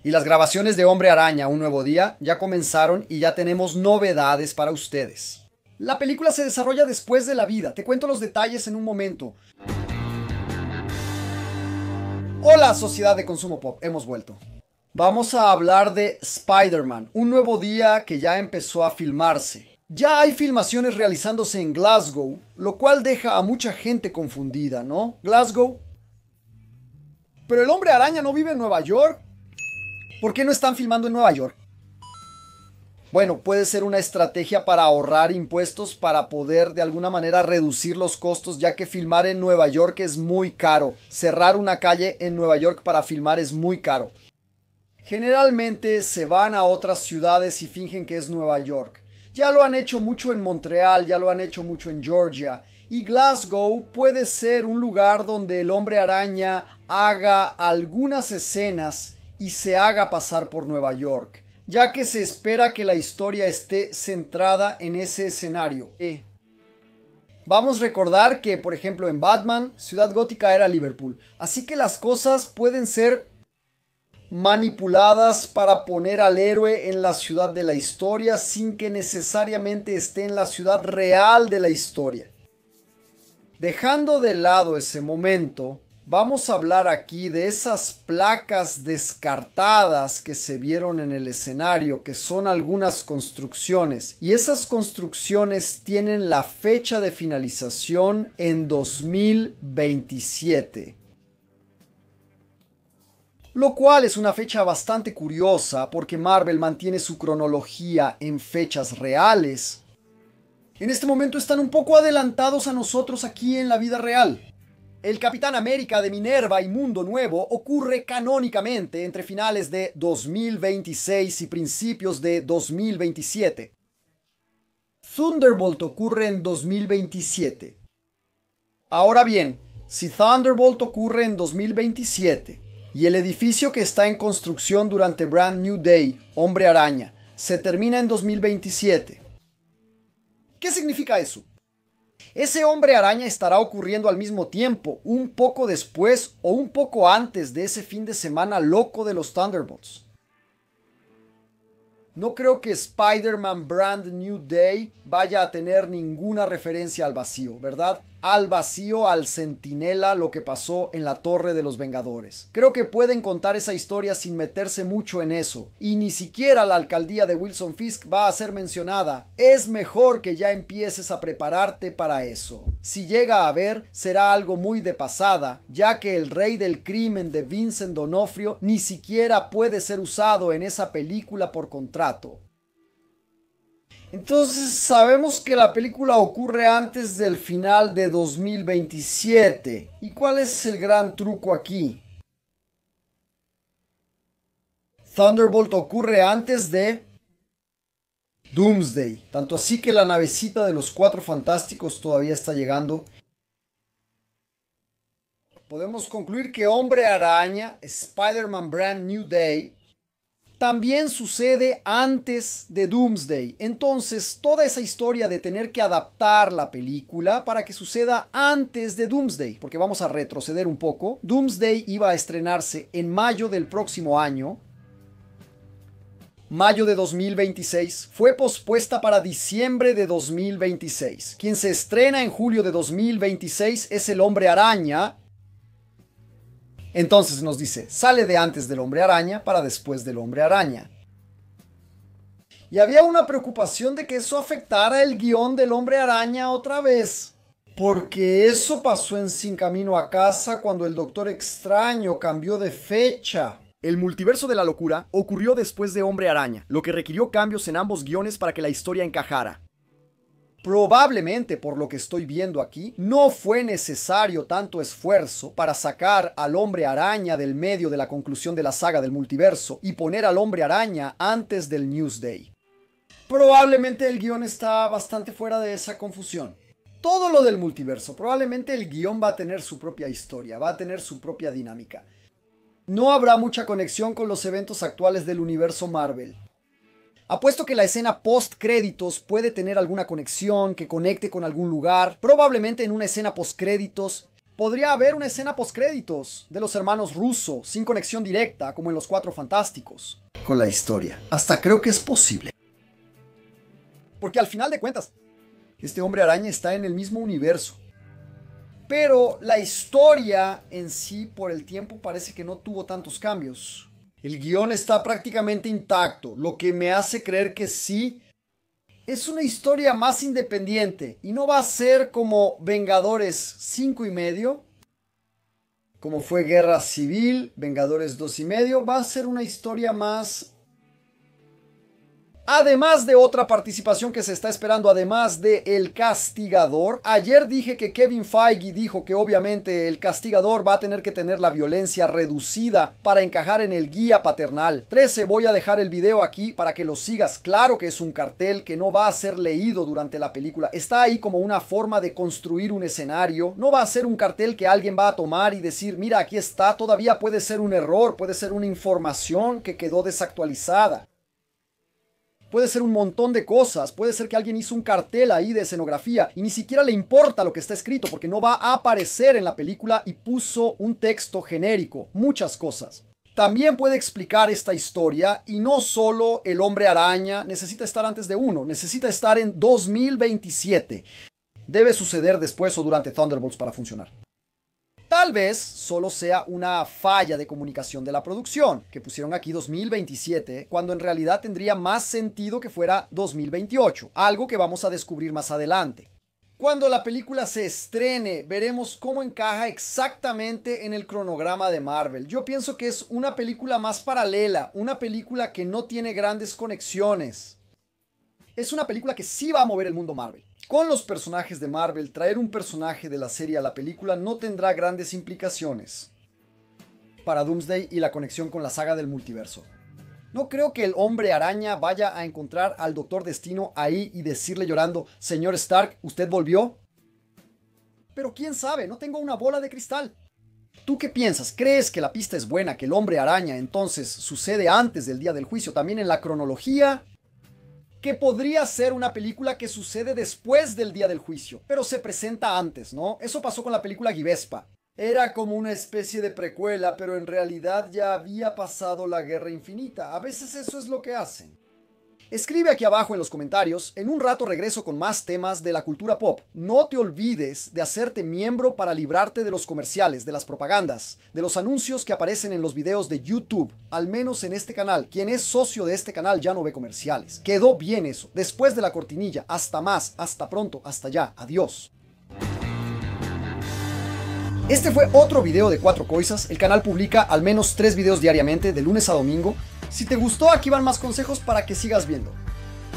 Y las grabaciones de Hombre Araña, Un Nuevo Día, ya comenzaron y ya tenemos novedades para ustedes. La película se desarrolla después de la vida, te cuento los detalles en un momento. Hola, sociedad de consumo pop, hemos vuelto. Vamos a hablar de Spider-Man, Un Nuevo Día que ya empezó a filmarse. Ya hay filmaciones realizándose en Glasgow, lo cual deja a mucha gente confundida, ¿no? Glasgow. Pero el Hombre Araña no vive en Nueva York. ¿Por qué no están filmando en Nueva York? Bueno, puede ser una estrategia para ahorrar impuestos, para poder de alguna manera reducir los costos, ya que filmar en Nueva York es muy caro. Cerrar una calle en Nueva York para filmar es muy caro. Generalmente se van a otras ciudades y fingen que es Nueva York. Ya lo han hecho mucho en Montreal, ya lo han hecho mucho en Georgia. Y Glasgow puede ser un lugar donde el Hombre Araña haga algunas escenas y se haga pasar por Nueva York, ya que se espera que la historia esté centrada en ese escenario. Vamos a recordar que, por ejemplo, en Batman, Ciudad Gótica era Liverpool, así que las cosas pueden ser manipuladas para poner al héroe en la ciudad de la historia sin que necesariamente esté en la ciudad real de la historia. Dejando de lado ese momento, vamos a hablar aquí de esas placas descartadas que se vieron en el escenario, que son algunas construcciones. Y esas construcciones tienen la fecha de finalización en 2027. Lo cual es una fecha bastante curiosa porque Marvel mantiene su cronología en fechas reales. En este momento están un poco adelantados a nosotros aquí en la vida real. El Capitán América de Minerva y Mundo Nuevo ocurre canónicamente entre finales de 2026 y principios de 2027. Thunderbolt ocurre en 2027. Ahora bien, si Thunderbolt ocurre en 2027 y el edificio que está en construcción durante Brand New Day, Hombre Araña, se termina en 2027, ¿qué significa eso? Ese Hombre Araña estará ocurriendo al mismo tiempo, un poco después o un poco antes de ese fin de semana loco de los Thunderbolts. No creo que Spider-Man Brand New Day vaya a tener ninguna referencia al vacío, ¿verdad? Al vacío, al centinela, lo que pasó en la Torre de los Vengadores. Creo que pueden contar esa historia sin meterse mucho en eso. Y ni siquiera la alcaldía de Wilson Fisk va a ser mencionada. Es mejor que ya empieces a prepararte para eso. Si llega a haber, será algo muy de pasada, ya que el rey del crimen de Vincent D'Onofrio ni siquiera puede ser usado en esa película por contrato. Entonces sabemos que la película ocurre antes del final de 2027. ¿Y cuál es el gran truco aquí? Thunderbolt ocurre antes de Doomsday. Tanto así que la navecita de los Cuatro Fantásticos todavía está llegando. Podemos concluir que Hombre Araña, Spider-Man Brand New Day, también sucede antes de Doomsday. Entonces, toda esa historia de tener que adaptar la película para que suceda antes de Doomsday, porque vamos a retroceder un poco. Doomsday iba a estrenarse en mayo del próximo año. Mayo de 2026 fue pospuesta para diciembre de 2026. Quien se estrena en julio de 2026 es el Hombre Araña. Entonces nos dice, sale de antes del Hombre Araña para después del Hombre Araña. Y había una preocupación de que eso afectara el guión del Hombre Araña otra vez. Porque eso pasó en Sin Camino a Casa cuando el Doctor Extraño cambió de fecha. El multiverso de la locura ocurrió después de Hombre Araña, lo que requirió cambios en ambos guiones para que la historia encajara. Probablemente, por lo que estoy viendo aquí, no fue necesario tanto esfuerzo para sacar al Hombre Araña del medio de la conclusión de la saga del multiverso y poner al Hombre Araña antes del Newsday. Probablemente el guión está bastante fuera de esa confusión. Todo lo del multiverso, probablemente el guión va a tener su propia historia, va a tener su propia dinámica. No habrá mucha conexión con los eventos actuales del universo Marvel. Apuesto que la escena post créditos puede tener alguna conexión que conecte con algún lugar. Probablemente en una escena post créditos Podría haber una escena postcréditos de los hermanos Russo, sin conexión directa, como en Los Cuatro Fantásticos. Con la historia. Hasta creo que es posible. Porque al final de cuentas, este Hombre Araña está en el mismo universo. Pero la historia en sí, por el tiempo, parece que no tuvo tantos cambios. El guión está prácticamente intacto, lo que me hace creer que sí. Es una historia más independiente y no va a ser como Vengadores 5.5, como fue Guerra Civil, Vengadores 2.5. Va a ser una historia más... Además de otra participación que se está esperando, además de El Castigador. Ayer dije que Kevin Feige dijo que obviamente El Castigador va a tener que tener la violencia reducida para encajar en el guía paternal. 13, voy a dejar el video aquí para que lo sigas. Claro que es un cartel que no va a ser leído durante la película. Está ahí como una forma de construir un escenario. No va a ser un cartel que alguien va a tomar y decir, mira, aquí está. Todavía puede ser un error, puede ser una información que quedó desactualizada. Puede ser un montón de cosas, puede ser que alguien hizo un cartel ahí de escenografía y ni siquiera le importa lo que está escrito porque no va a aparecer en la película y puso un texto genérico, muchas cosas. También puede explicar esta historia y no solo el Hombre Araña necesita estar antes de uno, necesita estar en 2027. Debe suceder después o durante Thunderbolts para funcionar. Tal vez solo sea una falla de comunicación de la producción, que pusieron aquí 2027, cuando en realidad tendría más sentido que fuera 2028, algo que vamos a descubrir más adelante. Cuando la película se estrene, veremos cómo encaja exactamente en el cronograma de Marvel. Yo pienso que es una película más paralela, una película que no tiene grandes conexiones. Es una película que sí va a mover el mundo Marvel. Con los personajes de Marvel, traer un personaje de la serie a la película no tendrá grandes implicaciones para Doomsday y la conexión con la saga del multiverso. No creo que el Hombre Araña vaya a encontrar al Doctor Destino ahí y decirle llorando, señor Stark, ¿usted volvió? Pero quién sabe, no tengo una bola de cristal. ¿Tú qué piensas? ¿Crees que la pista es buena, que el Hombre Araña entonces sucede antes del día del juicio, también en la cronología? Que podría ser una película que sucede después del día del juicio, pero se presenta antes, ¿no? Eso pasó con la película Givespa. Era como una especie de precuela, pero en realidad ya había pasado la Guerra Infinita. A veces eso es lo que hacen. Escribe aquí abajo en los comentarios, en un rato regreso con más temas de la cultura pop. No te olvides de hacerte miembro para librarte de los comerciales, de las propagandas, de los anuncios que aparecen en los videos de YouTube, al menos en este canal. Quien es socio de este canal ya no ve comerciales. Quedó bien eso. Después de la cortinilla, hasta más, hasta pronto, hasta ya. Adiós. Este fue otro video de Cuatro Coisas. El canal publica al menos 3 videos diariamente, de lunes a domingo. Si te gustó, aquí van más consejos para que sigas viendo.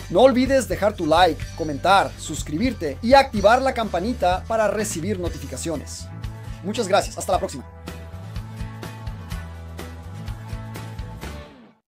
No olvides dejar tu like, comentar, suscribirte y activar la campanita para recibir notificaciones. Muchas gracias, hasta la próxima.